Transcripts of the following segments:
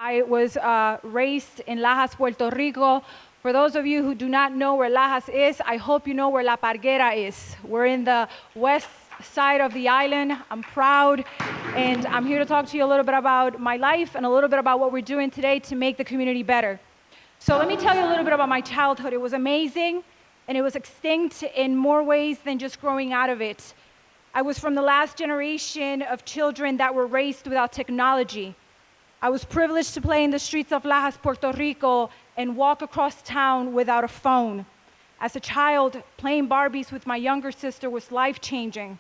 I was raised in Lajas, Puerto Rico. For those of you who do not know where Lajas is, I hope you know where La Parguera is. We're in the west side of the island. I'm proud, and I'm here to talk to you a little bit about my life and a little bit about what we're doing today to make the community better. So let me tell you a little bit about my childhood. It was amazing, and it was extinct in more ways than just growing out of it. I was from the last generation of children that were raised without technology. I was privileged to play in the streets of Lajas, Puerto Rico, and walk across town without a phone. As a child, playing Barbies with my younger sister was life-changing.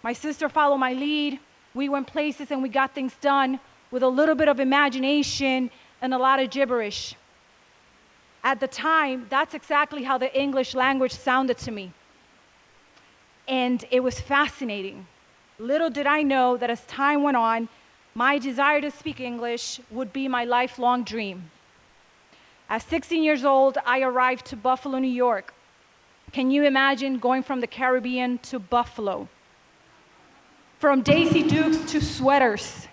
My sister followed my lead. We went places and we got things done with a little bit of imagination and a lot of gibberish. At the time, that's exactly how the English language sounded to me. And it was fascinating. Little did I know that as time went on, my desire to speak English would be my lifelong dream. At 16 years old, I arrived to Buffalo, New York. Can you imagine going from the Caribbean to Buffalo? From Daisy Dukes to sweaters.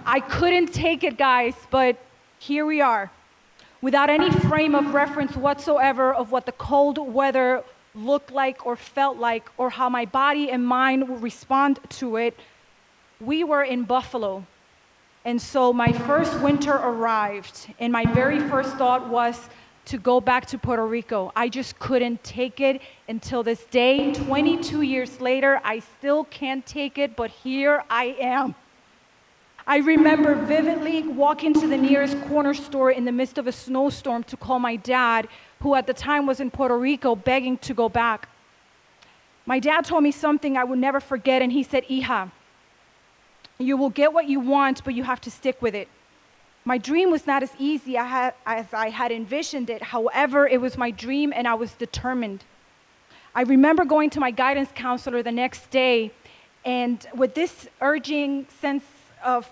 I couldn't take it, guys, but here we are. Without any frame of reference whatsoever of what the cold weather looked like or felt like, or how my body and mind would respond to it, we were in Buffalo. And so my first winter arrived, and my very first thought was to go back to Puerto Rico. I just couldn't take it until this day. 22 years later, I still can't take it, but here I am. I remember vividly walking to the nearest corner store in the midst of a snowstorm to call my dad, who at the time was in Puerto Rico, begging to go back. My dad told me something I would never forget, and he said, "Hija, you will get what you want, but you have to stick with it." My dream was not as easy as I had envisioned it. However, it was my dream, and I was determined. I remember going to my guidance counselor the next day, and with this urging sense of,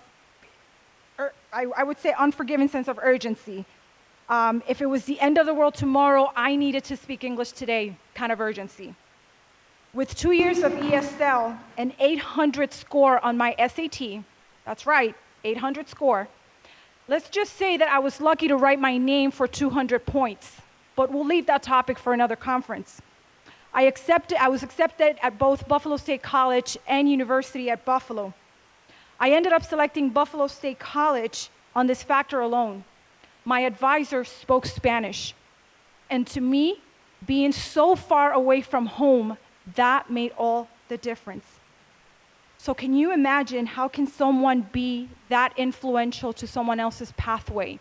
I would say unforgiving sense of urgency. If it was the end of the world tomorrow, I needed to speak English today kind of urgency. With 2 years of ESL and 800 score on my SAT, that's right, 800 score, let's just say that I was lucky to write my name for 200 points, but we'll leave that topic for another conference. I was accepted at both Buffalo State College and University at Buffalo. I ended up selecting Buffalo State College on this factor alone. My advisor spoke Spanish, and to me, being so far away from home, that made all the difference. So can you imagine, how can someone be that influential to someone else's pathway?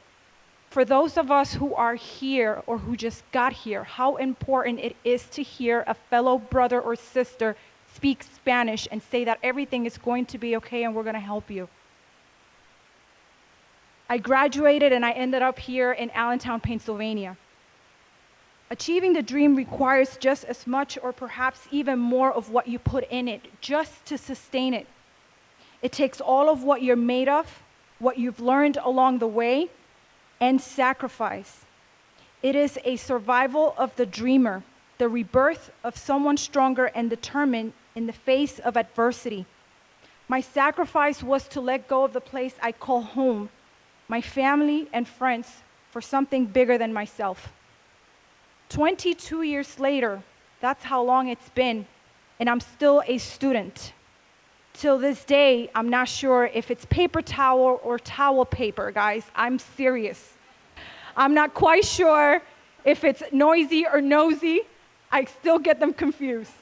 For those of us who are here or who just got here, how important it is to hear a fellow brother or sister speak Spanish and say that everything is going to be okay and we're going to help you. I graduated and I ended up here in Allentown, Pennsylvania. Achieving the dream requires just as much or perhaps even more of what you put in it just to sustain it. It takes all of what you're made of, what you've learned along the way, and sacrifice. It is a survival of the dreamer, the rebirth of someone stronger and determined in the face of adversity. My sacrifice was to let go of the place I call home, my family and friends, for something bigger than myself. 22 years later, that's how long it's been, and I'm still a student. Till this day, I'm not sure if it's paper towel or towel paper, guys. I'm serious. I'm not quite sure if it's noisy or nosy. I still get them confused.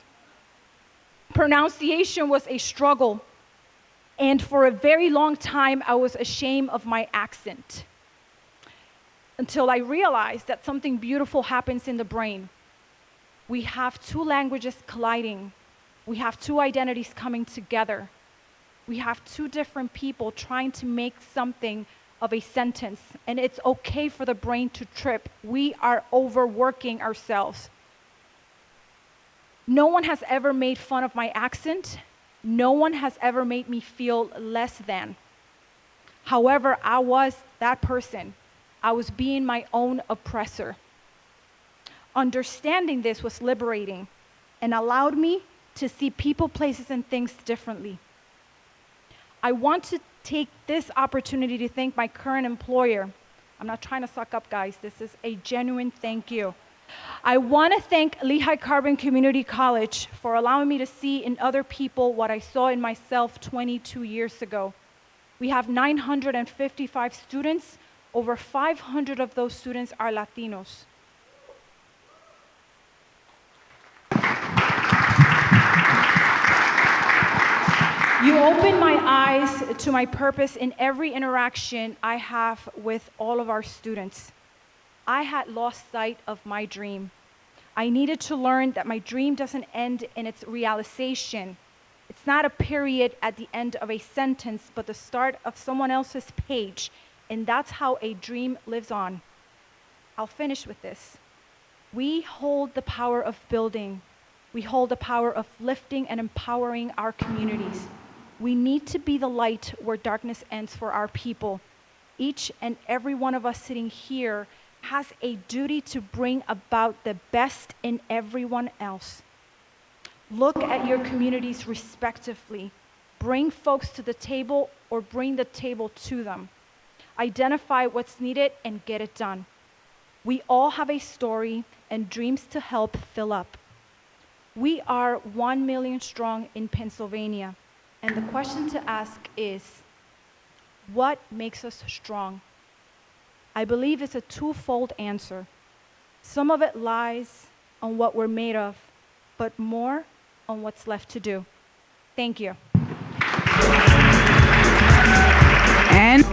Pronunciation was a struggle, and for a very long time, I was ashamed of my accent. Until I realized that something beautiful happens in the brain. We have two languages colliding. We have two identities coming together. We have two different people trying to make something of a sentence, and it's okay for the brain to trip. We are overworking ourselves. No one has ever made fun of my accent. No one has ever made me feel less than. However, I was that person. I was being my own oppressor. Understanding this was liberating and allowed me to see people, places, and things differently. I wanted take this opportunity to thank my current employer. I'm not trying to suck up, guys. This is a genuine thank you. I want to thank Lehigh Carbon Community College for allowing me to see in other people what I saw in myself 22 years ago. We have 955 students. Over 500 of those students are Latinos. You open my eyes to my purpose in every interaction I have with all of our students. I had lost sight of my dream. I needed to learn that my dream doesn't end in its realization. It's not a period at the end of a sentence, but the start of someone else's page. And that's how a dream lives on. I'll finish with this. We hold the power of building. We hold the power of lifting and empowering our communities. We need to be the light where darkness ends for our people. Each and every one of us sitting here has a duty to bring about the best in everyone else. Look at your communities respectively. Bring folks to the table or bring the table to them. Identify what's needed and get it done. We all have a story and dreams to help fill up. We are 1 million strong in Pennsylvania, and the question to ask is, what makes us strong? I believe it's a twofold answer. Some of it lies on what we're made of, but more on what's left to do. Thank you. And